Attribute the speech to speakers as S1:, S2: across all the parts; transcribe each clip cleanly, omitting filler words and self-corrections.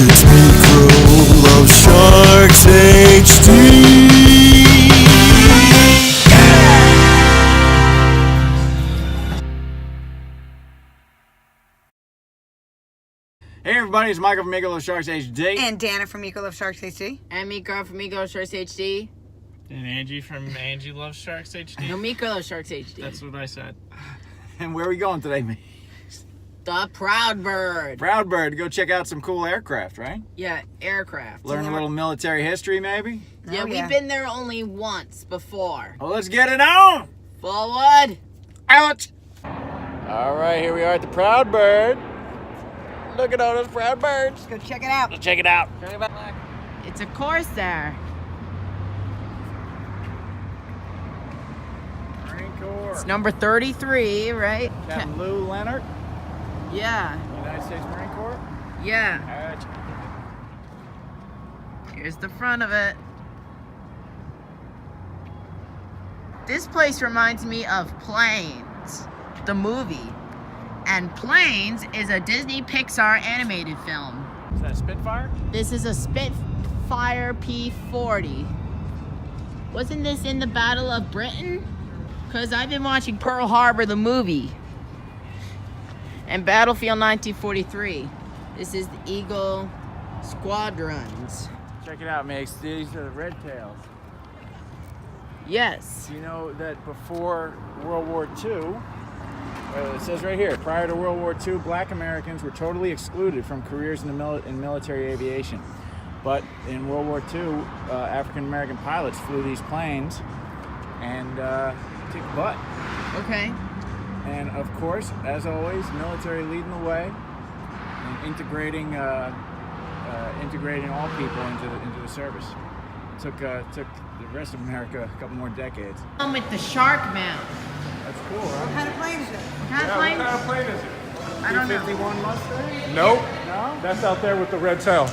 S1: It's MicroLovesSharksHD.
S2: Hey everybody, it's Michael from MicroLovesSharksHD.
S3: And Dana from MicroLovesSharksHD.
S4: And Miko from MicroLovesSharksHD.
S5: And Angie from Angie Loves Sharks HD.
S4: No, MicroLovesSharksHD.
S5: That's what I said.
S2: And where are we going today, man?
S4: The Proud Bird.
S2: Proud Bird, go check out some cool aircraft, right?
S4: Yeah, aircraft.
S2: Learn a little military history, maybe?
S4: Yeah, we've been there only once before.
S2: Well, let's get it on!
S4: Forward.
S2: Out! All right, here we are at the Proud Bird. Look at all those proud birds.
S3: Go check it out.
S2: Let's check it out.
S4: It's a Corsair.
S2: Marine Corps.
S4: It's number 33, right?
S2: Captain Lou Leonard,
S4: Yeah.
S2: United States Marine Corps.
S4: Yeah.
S2: All right.
S4: Here's the front of it. This place reminds me of Planes, the movie. And Planes is a Disney Pixar animated film.
S2: Is that a Spitfire?
S4: This is a Spitfire P-40. Wasn't this in the Battle of Britain? Because I've been watching Pearl Harbor, the movie. And Battlefield 1943. This is the Eagle Squadrons.
S2: Check it out, Max. These are the Red Tails.
S4: Yes.
S2: Do you know that before World War II, it says right here, prior to World War II, black Americans were totally excluded from careers in military aviation. But in World War II, African American pilots flew these planes and kicked butt.
S4: Okay.
S2: And of course, as always, military leading the way and integrating all people into the service. Took the rest of America a couple more decades.
S4: With the shark mount.
S2: That's cool, right?
S3: What kind of plane is it?
S4: What kind of plane?
S5: What kind of plane is it?
S4: I don't know.
S2: 51 Mustang?
S5: Nope.
S2: No?
S5: That's out there with the red tail.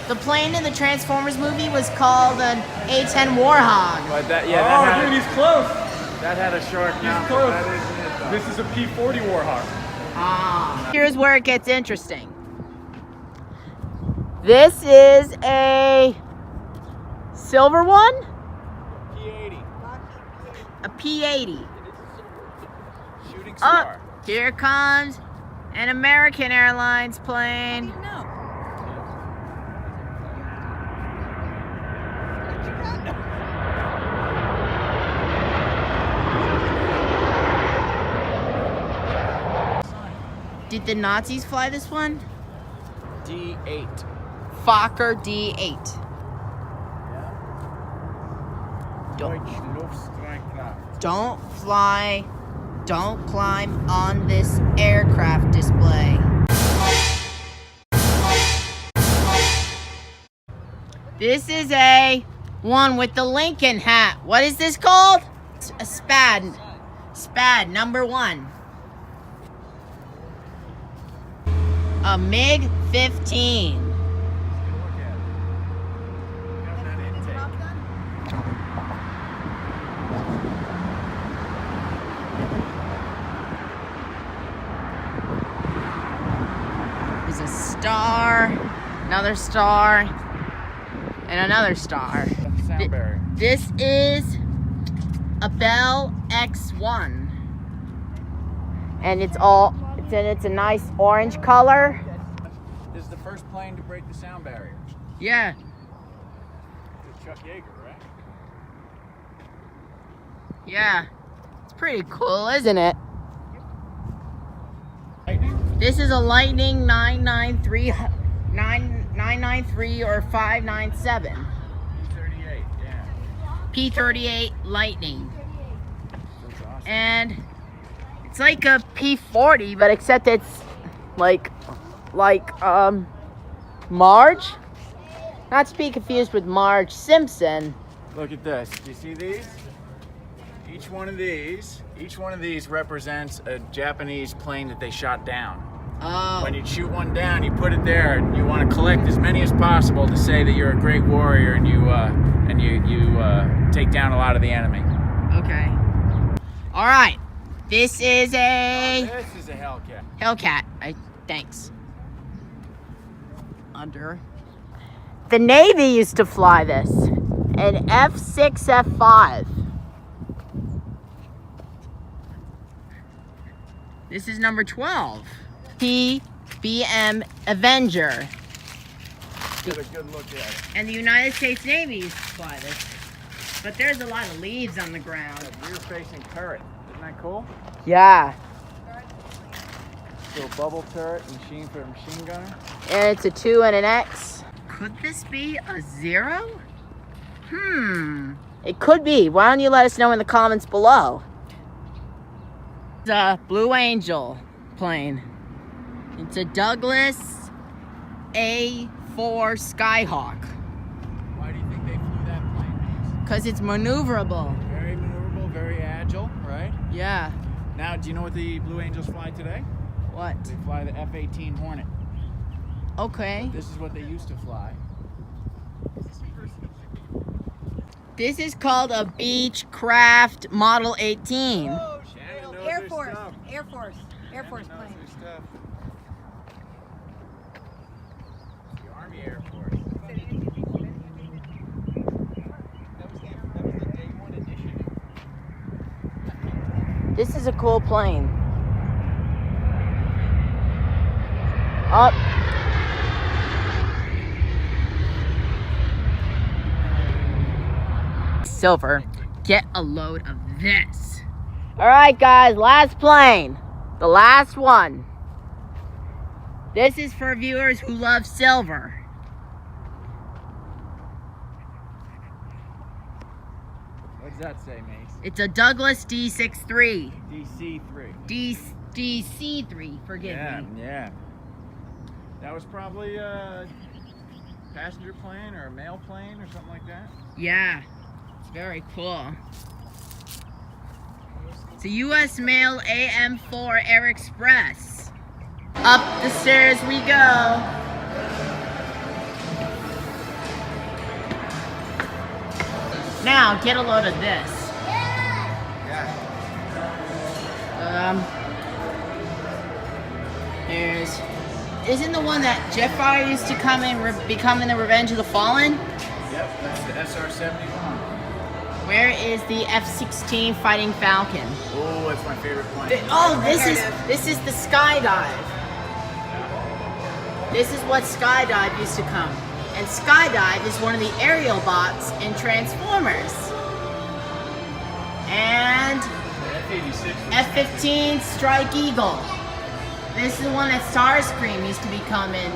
S4: The plane in the Transformers movie was called an A-10 Warhog.
S2: But that,
S5: Dude, he's close.
S2: that had a short mount.
S5: close.
S2: That isn't it, though.
S5: This is a P-40 Warhawk.
S4: Here's where it gets interesting. This is a silver one?
S2: P-80.
S4: A P-80.
S2: Shooting
S4: Oh,
S2: star.
S4: here comes an American Airlines plane.
S3: No.
S4: Did the Nazis fly this one?
S2: D8.
S4: Fokker D8.
S2: Deutsche Luftstreitkräfte.
S4: Don't climb on this aircraft display. This is a one with the Lincoln hat. What is this called? A SPAD. SPAD number 1. A MiG-15. There's a star, another star, and another star.
S2: Sound barrier.
S4: This is a Bell X1. And it's a nice orange color.
S2: This is the first plane to break the sound barrier.
S4: Yeah.
S2: It's Chuck Yeager, right?
S4: Yeah. It's pretty cool, isn't it?
S2: Lightning?
S4: This is a Lightning 993 or 597.
S2: P-38, yeah.
S4: P-38 Lightning.
S2: That's awesome.
S4: And it's like a P-40, but except it's like Marge. Not to be confused with Marge Simpson.
S2: Look at this. Do you see these? Each one of these represents a Japanese plane that they shot down.
S4: Oh.
S2: When you shoot one down, you put it there, and you want to collect as many as possible to say that you're a great warrior and you take down a lot of the enemy.
S4: Okay. All right. This is a
S2: This is a Hellcat.
S4: Hellcat. Thanks. Under. The Navy used to fly this. An F6, F5. This is number 12. PBM Avenger.
S2: Get a good look at it.
S4: And the United States Navy used to fly this. But there's a lot of leaves on the ground.
S2: Rear-facing turret. Isn't that cool?
S4: Yeah.
S2: Little bubble turret machine for a machine gunner.
S4: And it's a 2 and an X. Could this be a 0? It could be. Why don't you let us know in the comments below? It's a Blue Angel plane. It's a Douglas A4 Skyhawk.
S2: Why do you think they flew that plane?
S4: Because it's maneuverable.
S2: Very maneuverable, very agile, right?
S4: Yeah.
S2: Now, do you know what the Blue Angels fly today?
S4: What?
S2: They fly the F-18 Hornet.
S4: Okay.
S2: This is what they used to fly.
S4: This is called a Beechcraft Model 18.
S2: Oh, Shannon knows
S3: Air
S2: her
S3: Force.
S2: stuff.
S3: Air Force. Air Force
S2: Shannon knows
S3: plane.
S2: her stuff. The Army Air Force. That was the day one edition.
S4: This is a cool plane. Up. Silver. Get a load of this. All right, guys, last plane. The last one. This is for viewers who love silver.
S2: What does that say, Mace?
S4: It's a Douglas D63.
S2: DC-3.
S4: DC3, forgive me.
S2: Yeah. That was probably a passenger plane or a mail plane or something like that.
S4: Yeah, it's very cool. It's a U.S. Mail AM4 Air Express. Up the stairs we go. Now, get a load of this. Isn't the one that Jetfire used to come in, become in the Revenge of the Fallen?
S2: Yep, that's the SR-71.
S4: Where is the F-16 Fighting Falcon?
S2: Oh, that's my favorite plane.
S4: This is the Skydive. This is what Skydive used to come. And Skydive is one of the aerial bots in Transformers. And F-15 Strike Eagle. This is the one that Starscream used to become in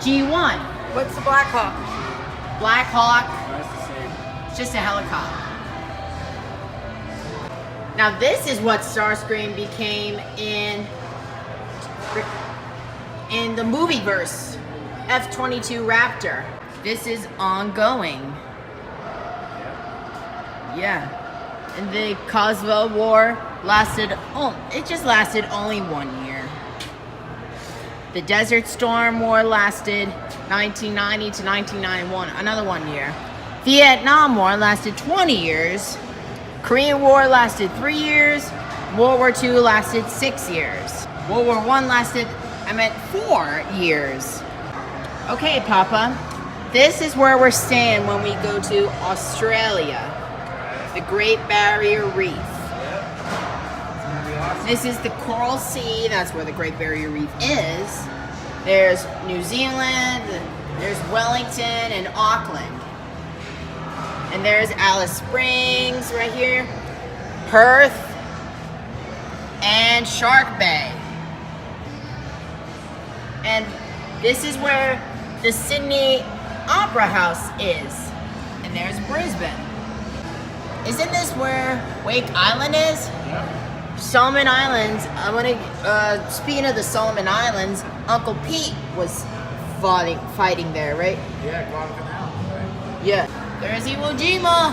S4: G1.
S3: What's the Black Hawk?
S4: Black Hawk.
S2: That's the same.
S4: It's just a helicopter. Now this is what Starscream became in the movieverse. F-22 Raptor. This is ongoing. Yeah. And the Kosovo War lasted, it just lasted only 1 year. The Desert Storm War lasted 1990 to 1991, another 1 year. Vietnam War lasted 20 years. Korean War lasted 3 years. World War II lasted 6 years. World War I lasted, 4 years. Okay, Papa, this is where we're staying when we go to Australia. The Great Barrier Reef. This is the Coral Sea. That's where the Great Barrier Reef is. There's New Zealand, there's Wellington and Auckland. And there's Alice Springs right here, Perth, and Shark Bay. And this is where the Sydney Opera House is. And there's Brisbane. Isn't this where Wake Island is?
S2: Yep.
S4: Solomon Islands, speaking of the Solomon Islands, Uncle Pete was fighting there, right?
S2: Yeah, Guadalcanal, right?
S4: Yeah. There's Iwo Jima.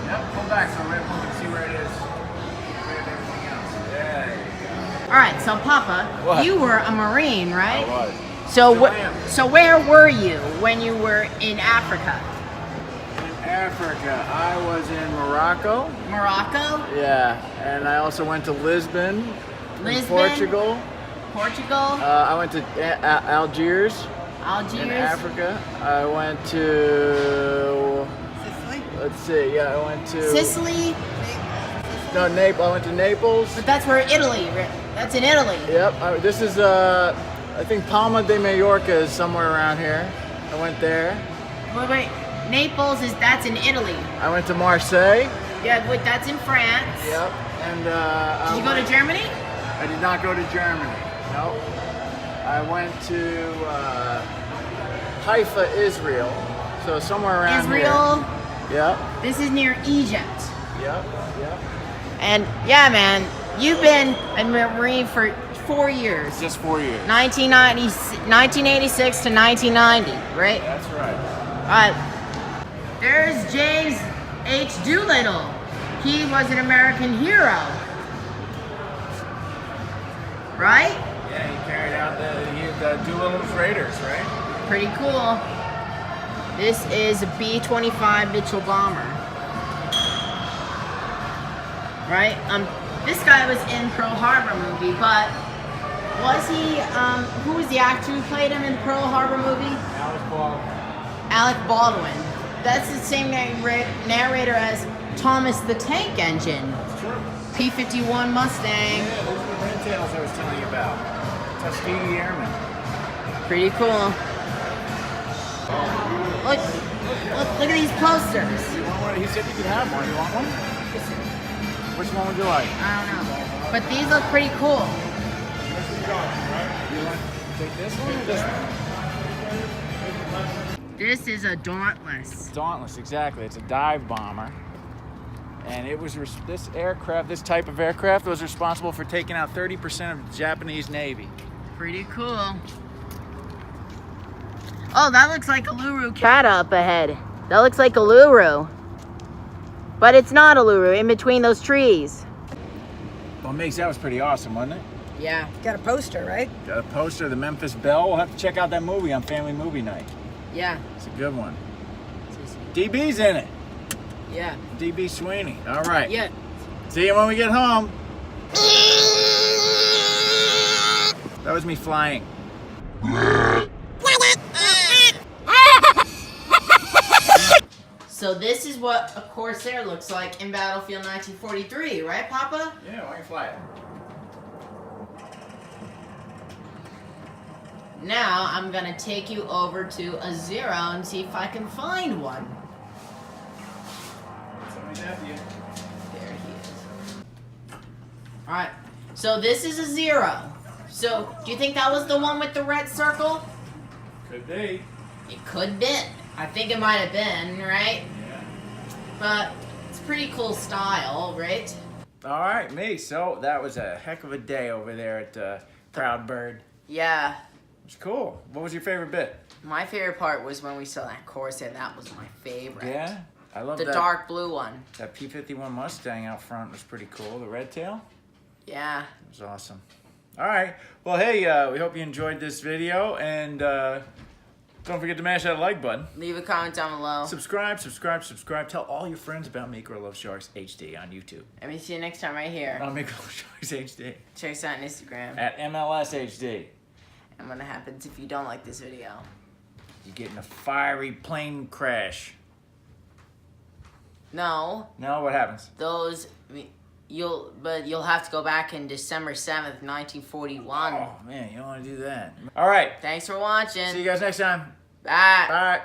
S2: Yep, pull back so we're able to see where it is. Where everything else. There you go.
S4: All right, so Papa,
S2: What?
S4: you were a Marine, right?
S2: I was.
S4: So,
S2: Still am.
S4: so where were you when you were in Africa?
S2: In Africa, I was in Morocco.
S4: Morocco?
S2: Yeah, and I also went to Lisbon,
S4: Lisbon,
S2: Portugal.
S4: Portugal,
S2: I went to Algiers
S4: Algiers.
S2: in Africa. I went to,
S3: Sicily?
S2: let's see, yeah, I went to,
S4: Sicily,
S2: no, Naples. I went to Naples.
S4: but that's where Italy. That's in Italy.
S2: Yep, this is, I think Palma de Mallorca is somewhere around here. I went there.
S4: Wait. Naples that's in Italy.
S2: I went to Marseille.
S4: Yeah, wait, that's in France.
S2: Yep. And
S4: Did you go to Germany?
S2: I did not go to Germany. No. I went to Haifa, Israel. So somewhere around
S4: Israel.
S2: here. Yep.
S4: This is near Egypt.
S2: Yep. Yep.
S4: And yeah, man, you've been a Marine for 4 years.
S2: Just 4 years.
S4: 1986 to 1990, right?
S2: That's right.
S4: All right. There's James H. Doolittle. He was an American hero. Right?
S2: Yeah, he carried out the Doolittle's Raiders, right?
S4: Pretty cool. This is a B-25 Mitchell bomber. Right? This guy was in Pearl Harbor movie, but was he, who was the actor who played him in the Pearl Harbor movie? Alec Baldwin. That's the same narrator as Thomas the Tank Engine.
S2: That's true.
S4: P-51 Mustang.
S2: Yeah, those are the red tails I was telling you about. Tuskegee Airmen.
S4: Pretty cool. Look at these posters.
S2: You want one? He said you could have one. You want one? Which one would you like?
S4: I don't know. But these look pretty cool.
S2: You want to take this one or this one?
S4: This is a Dauntless.
S2: Dauntless, exactly. It's a dive bomber. And it was this aircraft, this type of aircraft, was responsible for taking out 30% of the Japanese Navy.
S4: Pretty cool. Oh, that looks like a Luru cat up ahead. That looks like a Luru. But it's not a Luru, in between those trees.
S2: Well, Mace, that was pretty awesome, wasn't it?
S4: Yeah.
S3: Got a poster, right?
S2: Got a poster of the Memphis Belle. We'll have to check out that movie on Family Movie Night.
S4: Yeah.
S2: It's a good one. DB's in it.
S4: Yeah.
S2: DB Sweeney. All right.
S4: Yeah.
S2: See you when we get home. That was me flying.
S4: So this is what a Corsair looks like in Battlefield 1943, right, Papa?
S2: Yeah, why don't you fly it?
S4: Now I'm gonna take you over to a Zero and see if I can find one.
S2: Somebody's after you.
S4: There he is. Alright, so this is a Zero. So, do you think that was the one with the red circle?
S2: Could be.
S4: It could be. I think it might have been, right?
S2: Yeah.
S4: But it's pretty cool style, right?
S2: All right, me. So that was a heck of a day over there at Proud Bird.
S4: Yeah.
S2: It was cool. What was your favorite bit?
S4: My favorite part was when we saw that Corsair. That was my favorite.
S2: Yeah, I love
S4: The
S2: that.
S4: dark blue one.
S2: That P-51 Mustang out front was pretty cool. The red tail.
S4: Yeah.
S2: It was awesome. All right. Well, hey, we hope you enjoyed this video, and don't forget to mash that like button.
S4: Leave a comment down below.
S2: Subscribe. Tell all your friends about MicroLovesSharksHD on YouTube.
S4: And we see you next time right here.
S2: On MicroLovesSharksHD.
S4: Check us out on Instagram.
S2: At MLSHD.
S4: And what happens if you don't like this video?
S2: You get in a fiery plane crash.
S4: No.
S2: No, what happens?
S4: You'll have to go back in December 7th, 1941.
S2: Oh, man, you don't want to do that. All right.
S4: Thanks for watching.
S2: See you guys next time.
S4: Bye.
S2: Bye.